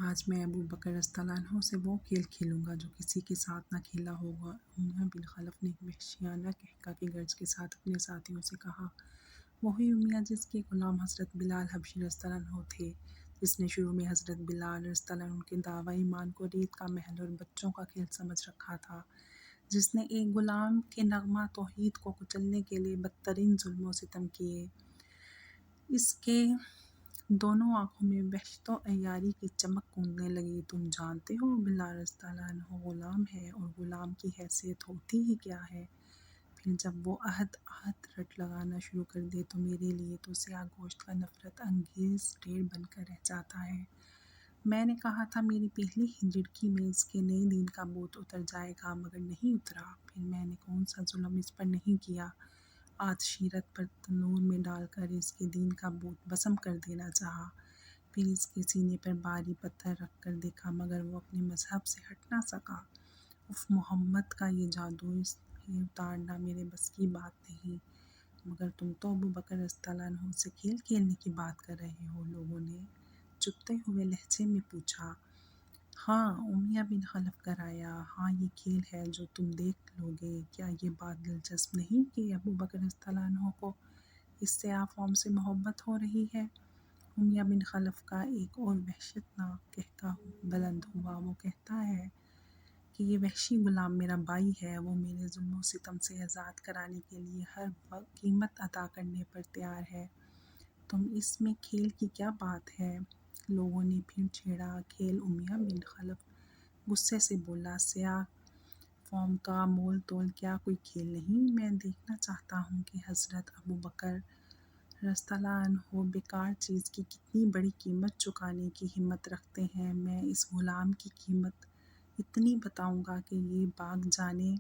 آج میں ابو بکر رضی اللہ عنہ سے وہ کھیل کھیلوں گا جو کسی کے ساتھ نہ کھیلا ہوگا۔ امیہ بن خلف نے ایک وحشیانہ قہقہ کی گرج کے ساتھ اپنے ساتھیوں سے کہا۔ وہی امیہ جس کے غلام حضرت بلال حبشی رضی اللہ عنہ تھے، جس نے شروع میں حضرت بلال رضی اللہ عنہ کے دعویٰ ایمان کو ریت کا محل اور بچوں کا کھیل سمجھ رکھا تھا، جس نے ایک غلام کے نغمہ توحید کو کچلنے کے لیے بدترین ظلم و ستم کیے۔ اس کے دونوں آنکھوں میں وحشت و عیاری کی چمک کوندنے لگی۔ تم جانتے ہو بلال رضی اللہ عنہ غلام ہے، اور غلام کی حیثیت ہوتی ہی کیا ہے؟ پھر جب وہ عہد رٹ لگانا شروع کر دے تو میرے لیے تو سیاہ گوشت کا نفرت انگیز ڈھیر بن کر رہ جاتا ہے۔ میں نے کہا تھا میری پہلی ہی جھڑکی میں اس کے نئے دین کا بھوت اتر جائے گا، مگر نہیں اترا۔ پھر میں نے کون سا ظلم اس پر نہیں کیا۔ آتشی رت پر تنور میں ڈال کر اس کے دین کا بھوت بھسم کر دینا چاہا، پھر اس کے سینے پر بھاری پتھر رکھ کر دیکھا، مگر وہ اپنے مذہب سے ہٹ نہ سکا۔ اف، محمد کا یہ جادو، اسے اتارنا میرے بس کی بات نہیں۔ مگر تم تو ابو بکر رضی اللہ عنہ سے کھیل کھیلنے کی بات کر رہے ہو، لوگوں نے چبھتے ہوئے لہجے میں پوچھا۔ ہاں، امیہ بن خلف کرایا، ہاں یہ کھیل ہے جو تم دیکھ لو گے۔ کیا یہ بات دلچسپ نہیں کہ ابو بکر رضی اللہ عنہ کو اس سیاہ فام سے محبت ہو رہی ہے؟ امیہ بن خلف کا ایک اور وحشتناک قہقہ بلند ہوا۔ وہ کہتا ہے کہ یہ وحشی غلام میرا بھائی ہے، وہ میرے ظلم و ستم سے آزاد کرانے کے لیے ہر قیمت ادا کرنے پر تیار ہے۔ تم اس میں کھیل کی کیا بات ہے؟ لوگوں نے پھر چھیڑا کھیل۔ امیہ بن خلف غصے سے بولا، سیاہ فام کا مول تول کیا کوئی کھیل نہیں؟ میں دیکھنا چاہتا ہوں کہ حضرت ابو بکر رضی اللہ عنہ بیکار چیز کی کتنی بڑی قیمت چکانے کی ہمت رکھتے ہیں۔ میں اس غلام کی قیمت اتنی بتاؤں گا کہ یہ بھاگ جانے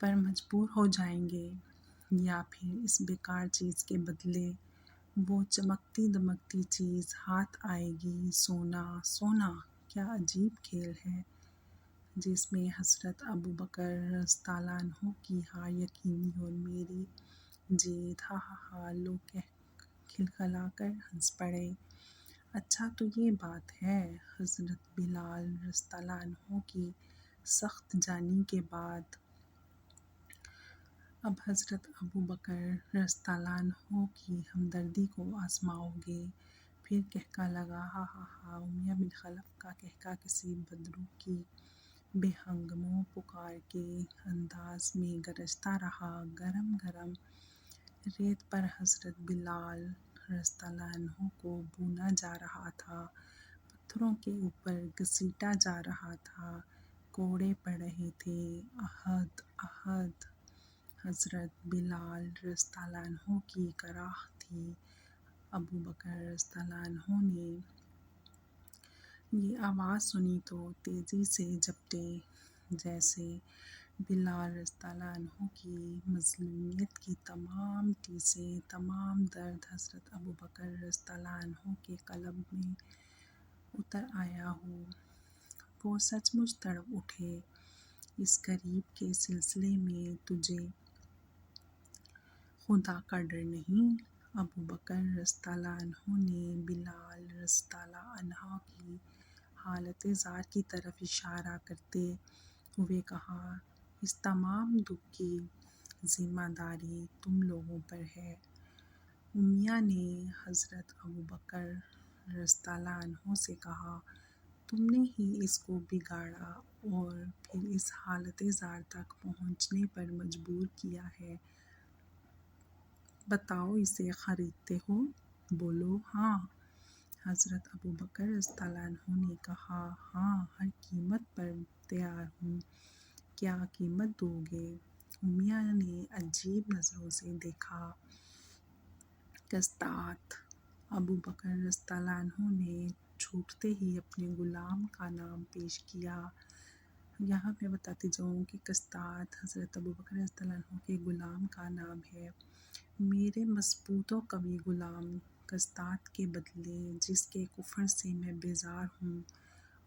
پر مجبور ہو جائیں گے، یا پھر اس بیکار چیز کے بدلے وہ چمکتی دمکتی چیز ہاتھ آئے گی۔ سونا، سونا! کیا عجیب کھیل ہے جس میں حضرت ابو بکر رضی اللہ عنہ کی ہار یقینی اور میری جیت۔ ہا ہا ہا! لوگ کھلکھلا کر ہنس پڑے۔ اچھا تو یہ بات ہے۔ حضرت بلال رضی اللہ عنہ کی سخت جانی کے بعد اب حضرت ابو بکر رضی اللہ عنہ کی ہمدردی کو آزماؤ گے؟ پھر قہقہ لگا۔ ہا ہا ہا! امیہ بن خلف کا قہقہ کسی بدرو کی بے ہنگم پکار کے انداز میں گرجتا رہا۔ گرم گرم ریت پر حضرت بلال رضی اللہ عنہ کو بھونا جا رہا تھا، پتھروں کے اوپر گھسیٹا جا رہا تھا، کوڑے پڑ رہے تھے۔ عہد، عہد! حضرت بلال رضی اللہ عنہ کی کراہ تھی۔ ابو بکر رضی اللہ عنہ نے یہ آواز سنی تو تیزی سے جھپٹے، جیسے بلال رضی اللہ عنہ کی مظلومیت کی تمام ٹیسیں، تمام درد حضرت ابو بکر رضی اللہ عنہ کے قلب میں اتر آیا ہو۔ وہ سچ مچ تڑپ اٹھے۔ اس غریب کے سلسلے میں تجھے خدا کا ڈر نہیں؟ ابو بکر رضی اللہ عنہ نے بلال رضی اللہ عنہ کی حالت زار کی طرف اشارہ کرتے ہوئے کہا، اس تمام دکھ کی ذمہ داری تم لوگوں پر ہے۔ امیہ نے حضرت ابو بکر رضی اللہ عنہ سے کہا، تم نے ہی اس کو بگاڑا اور پھر اس حالت زار تک پہنچنے پر مجبور کیا ہے۔ بتاؤ، اسے خریدتے ہو؟ بولو ہاں! حضرت ابو بکر رضی اللہ عنہ نے کہا، ہاں، ہر قیمت پر تیار ہوں۔ کیا قیمت دو گے؟ امیہ نے عجیب نظروں سے دیکھا۔ قسطاط! ابو بکر رضی اللہ عنہ نے چھوٹتے ہی اپنے غلام کا نام پیش کیا۔ یہاں میں بتاتی جاؤں کہ قسطاط حضرت ابو بکر رضی اللہ عنہ کے غلام کا نام ہے۔ میرے مضبوط و قوی غلام قسطاط کے بدلے، جس کے کفر سے میں بیزار ہوں،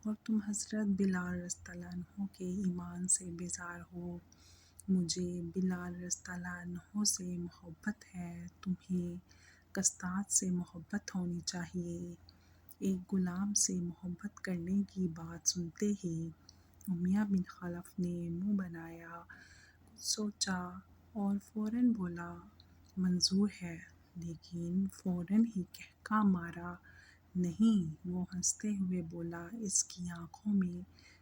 اور تم حضرت بلال رضی اللہ عنہ کے ایمان سے بیزار ہو۔ مجھے بلال رضی اللہ عنہ سے محبت ہے، تمہیں قسطاط سے محبت ہونی چاہیے۔ ایک غلام سے محبت کرنے کی بات سنتے ہی امیہ بن خلف نے منہ بنایا، کچھ سوچا اور فوراً بولا منظور ہے، لیکن فوراً ہی کہکا مارا نہیں۔ وہ ہنستے ہوئے بولا اس کی آنکھوں میں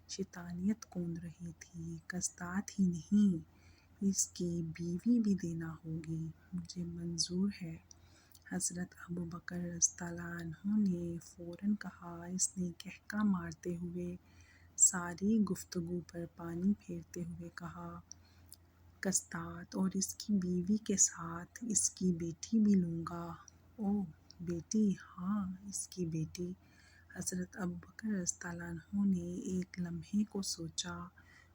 شیطانیت کون رہی تھی، قصدات ہی نہیں، اس کی بیوی بھی دینا ہوگی، مجھے منظور ہے۔ حضرت ابوبکر رضی اللہ عنہ نے فوراً کہا، اس نے کہکا مارتے ہوئے ساری گفتگو پر پانی پھیرتے ہوئے کہا، قصدات اور اس کی بیوی کے ساتھ اس کی بیٹی بھی لوں گا۔ اوہ بیٹی، ہاں اس کی بیٹی۔ حضرت ابوبکر رضی اللہ عنہ نے ایک لمحے کو سوچا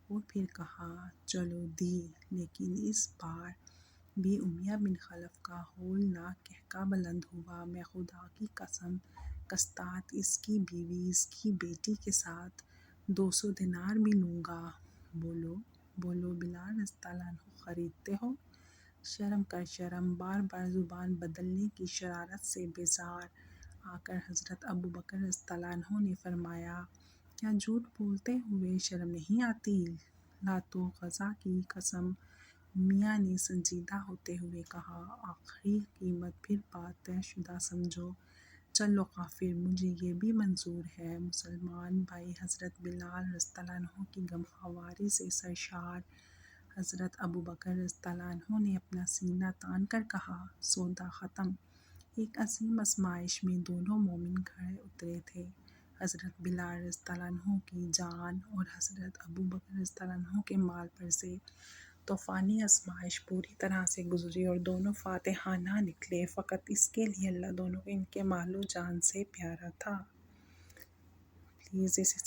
اور پھر کہا چلو دی، لیکن اس بار بھی امیہ بن خلف کا ہولناک کہکا بلند ہوا، میں خدا کی قسم، قصدات اس کی بیوی اس کی بیٹی کے ساتھ 200 دینار بھی لوں گا۔ بولو بولو بلال رضی اللہ عنہ، خریدتے ہو؟ شرم کر شرم۔ بار بار زبان بدلنے کی شرارت سے بیزار آ کر حضرت ابوبکر رضی اللہ عنہ نے فرمایا، کیا جھوٹ بولتے ہوئے شرم نہیں آتی؟ لات و عزا کی قسم۔ امیہ نے سنجیدہ ہوتے ہوئے کہا، آخری قیمت پھر بات طے شدہ سمجھو۔ چلو کافر، مجھے یہ بھی منظور ہے۔ مسلمان بھائی حضرت بلال رضی اللہ عنہ کی غمخواری سے سرشار حضرت ابوبکر رضی اللہ عنہ نے اپنا سینہ تان کر کہا، سودا ختم۔ ایک عظیم آزمائش میں دونوں مومن کھڑے اترے تھے، حضرت بلال رضی اللہ عنہ کی جان اور حضرت ابوبکر رضی اللہ عنہ کے مال پر سے۔ طوفانی آزمائش پوری طرح سے گزری اور دونوں فاتحانہ نکلے، فقط اس کے لیے اللہ دونوں کو ان کے مال و جان سے پیارا تھا۔ پلیز اسے